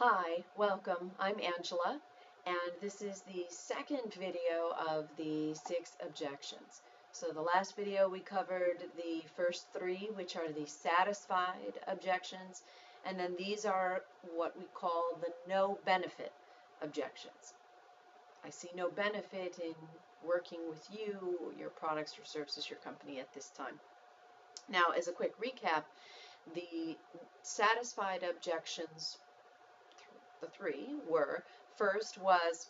Hi, welcome. I'm Angela, and this is the second video of the 6 objections. So the last video we covered the first 3, which are the satisfied objections, and then these are what we call the no benefit objections. I see no benefit in working with you, your products, your services, your company at this time. Now, as a quick recap, the satisfied objections, the 3 were, first was,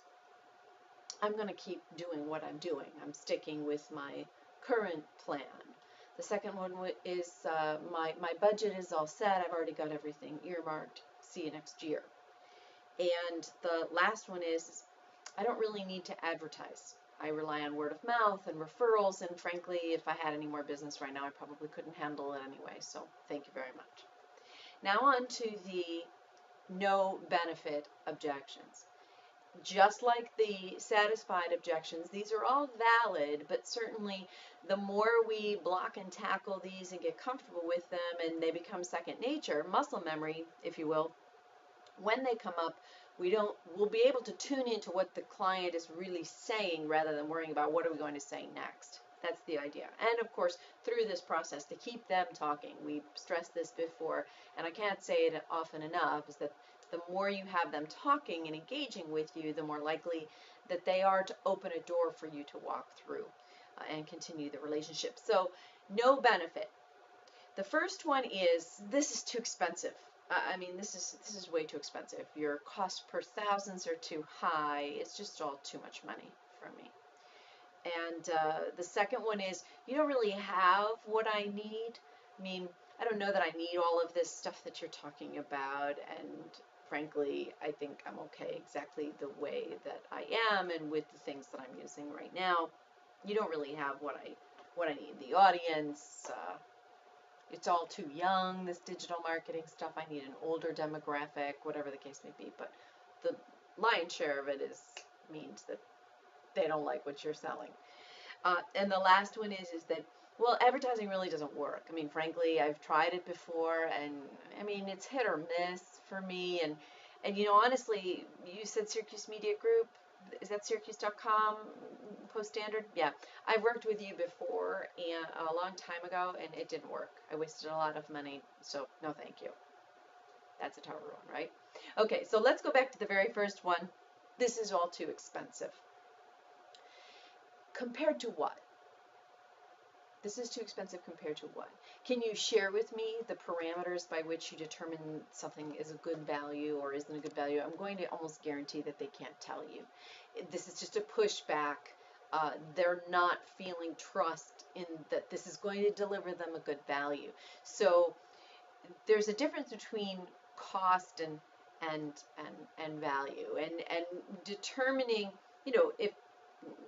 I'm going to keep doing what I'm doing. I'm sticking with my current plan. The second one is my budget is all set. I've already got everything earmarked. See you next year. And the last one is, I don't really need to advertise. I rely on word of mouth and referrals, and frankly, if I had any more business right now, I probably couldn't handle it anyway, so thank you very much. Now on to the no benefit objections. Just like the satisfied objections, these are all valid, but certainly the more we block and tackle these and get comfortable with them and they become second nature, muscle memory, if you will, when they come up, we'll be able to tune into what the client is really saying rather than worrying about what are we going to say next. That's the idea. And of course, through this process, to keep them talking. We stressed this before, and I can't say it often enough, is that the more you have them talking and engaging with you, the more likely that they are to open a door for you to walk through and continue the relationship. So, no benefit. The first one is, this is too expensive. I mean, this is way too expensive. Your cost per thousands are too high. It's just all too much money for me. And the second one is, you don't really have what I need. I mean, I don't know that I need all of this stuff that you're talking about, and frankly, I think I'm okay exactly the way that I am and with the things that I'm using right now. You don't really have what I need. The audience, it's all too young, this digital marketing stuff. I need an older demographic, whatever the case may be. But the lion's share of it means that they don't like what you're selling. And the last one is that, well, advertising really doesn't work. I mean, frankly, I've tried it before, and I mean, it's hit or miss for me. And you know, honestly, you said Syracuse Media Group. Is that Syracuse.com Post Standard? Yeah, I've worked with you before and a long time ago, and it didn't work. I wasted a lot of money, so no, thank you. That's a tower one, right? Okay, so let's go back to the very first one. This is all too expensive. Compared to what? This is too expensive compared to what? Can you share with me the parameters by which you determine something is a good value or isn't a good value? I'm going to almost guarantee that they can't tell you. This is just a pushback. They're not feeling trust in that this is going to deliver them a good value. So there's a difference between cost and value, and determining, you know, if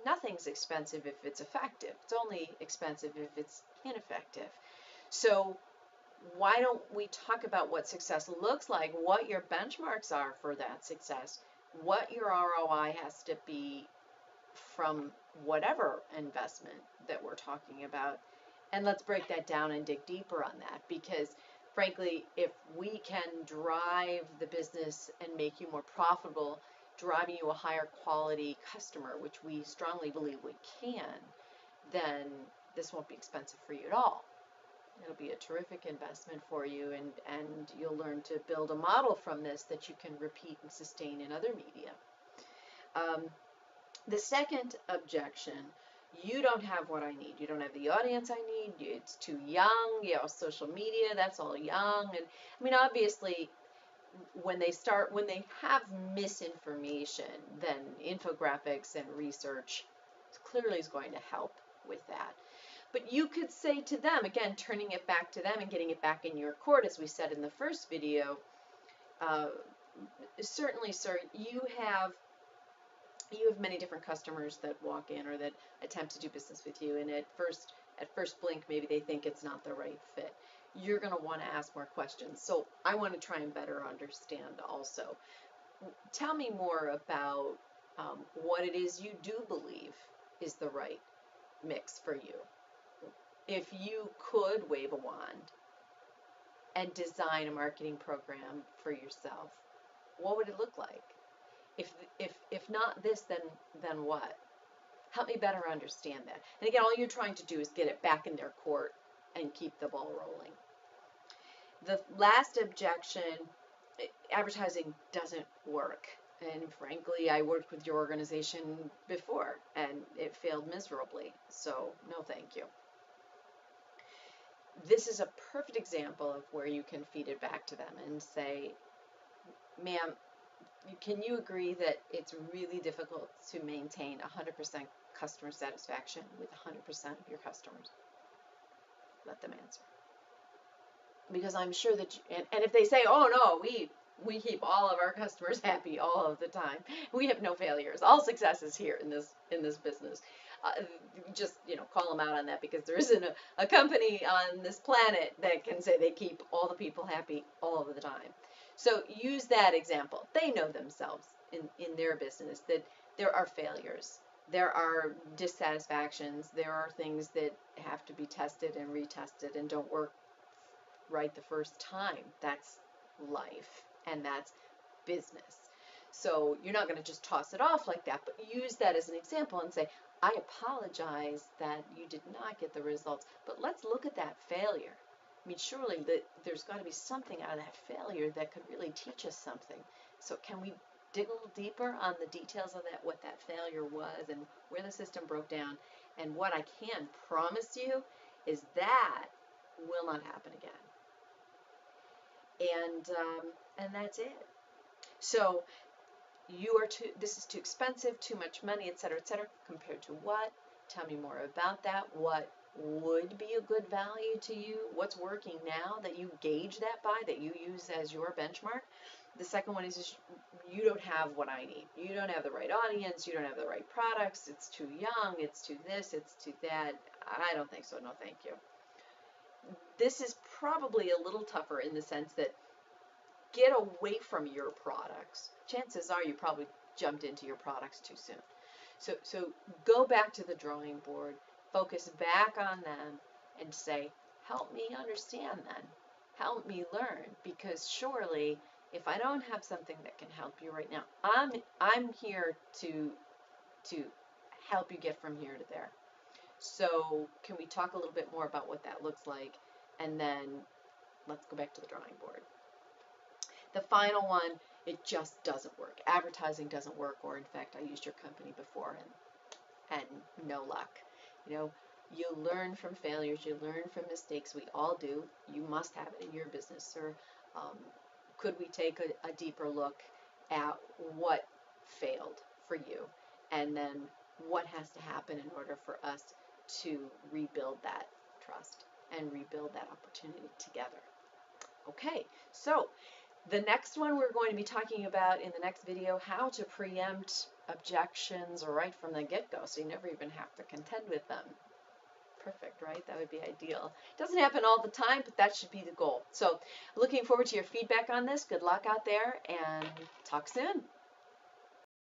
nothing's expensive if it's effective. It's only expensive if it's ineffective. So why don't we talk about what success looks like, what your benchmarks are for that success, what your ROI has to be from whatever investment that we're talking about, and let's break that down and dig deeper on that, because frankly, if we can drive the business and make you more profitable, driving you a higher quality customer, which we strongly believe we can, then this won't be expensive for you at all. It'll be a terrific investment for you, and you'll learn to build a model from this that you can repeat and sustain in other media. The second objection, you don't have what I need. You don't have the audience I need. It's too young. You know, social media, that's all young. And I mean, obviously, when they have misinformation, then infographics and research clearly is going to help with that. But you could say to them, again, turning it back to them and getting it back in your court, as we said in the first video, certainly, sir, you have many different customers that walk in or that attempt to do business with you, and at first blink, maybe they think it's not the right fit. You're going to want to ask more questions. So I want to try and better understand also. Tell me more about what it is you do believe is the right mix for you. If you could wave a wand and design a marketing program for yourself, what would it look like? If not this, then what? Help me better understand that. And again, all you're trying to do is get it back in their court and keep the ball rolling. The last objection, advertising doesn't work. And frankly, I worked with your organization before and it failed miserably. So no, thank you. This is a perfect example of where you can feed it back to them and say, ma'am, can you agree that it's really difficult to maintain 100% customer satisfaction with 100% of your customers? Let them answer. Because I'm sure that, and if they say, oh no, we keep all of our customers happy all of the time. We have no failures. All successes here in this business. Just call them out on that, because there isn't a company on this planet that can say they keep all the people happy all of the time. So use that example. They know themselves in their business that there are failures, there are dissatisfactions, there are things that have to be tested and retested and don't work right the first time. That's life and that's business. So you're not going to just toss it off like that, but use that as an example and say, I apologize that you did not get the results, but let's look at that failure. I mean, surely there's got to be something out of that failure that could really teach us something. So can we dig a little deeper on the details of that, what that failure was and where the system broke down? And what I can promise you is that will not happen again. And that's it. So this is too expensive, too much money, etc., etc. Compared to what? Tell me more about that. What would be a good value to you? What's working now that you gauge that by, that you use as your benchmark? The second one is you don't have what I need. You don't have the right audience. You don't have the right products. It's too young. It's too this. It's too that. I don't think so. No, thank you. This is probably a little tougher in the sense that get away from your products. Chances are you probably jumped into your products too soon. So go back to the drawing board, focus back on them and say, help me understand then. Help me learn, because surely if I don't have something that can help you right now, I'm here to help you get from here to there. So can we talk a little bit more about what that looks like? And then let's go back to the drawing board. The final one, it just doesn't work. Advertising doesn't work, or in fact, I used your company before and no luck. You learn from failures, you learn from mistakes. We all do. You must have it in your business. Or could we take a deeper look at what failed for you, and then what has to happen in order for us to rebuild that trust and rebuild that opportunity together? Okay, so the next one we're going to be talking about in the next video, how to preempt objections right from the get-go, so you never even have to contend with them. Perfect, right? That would be ideal. It doesn't happen all the time, but that should be the goal. So looking forward to your feedback on this. Good luck out there, and talk soon.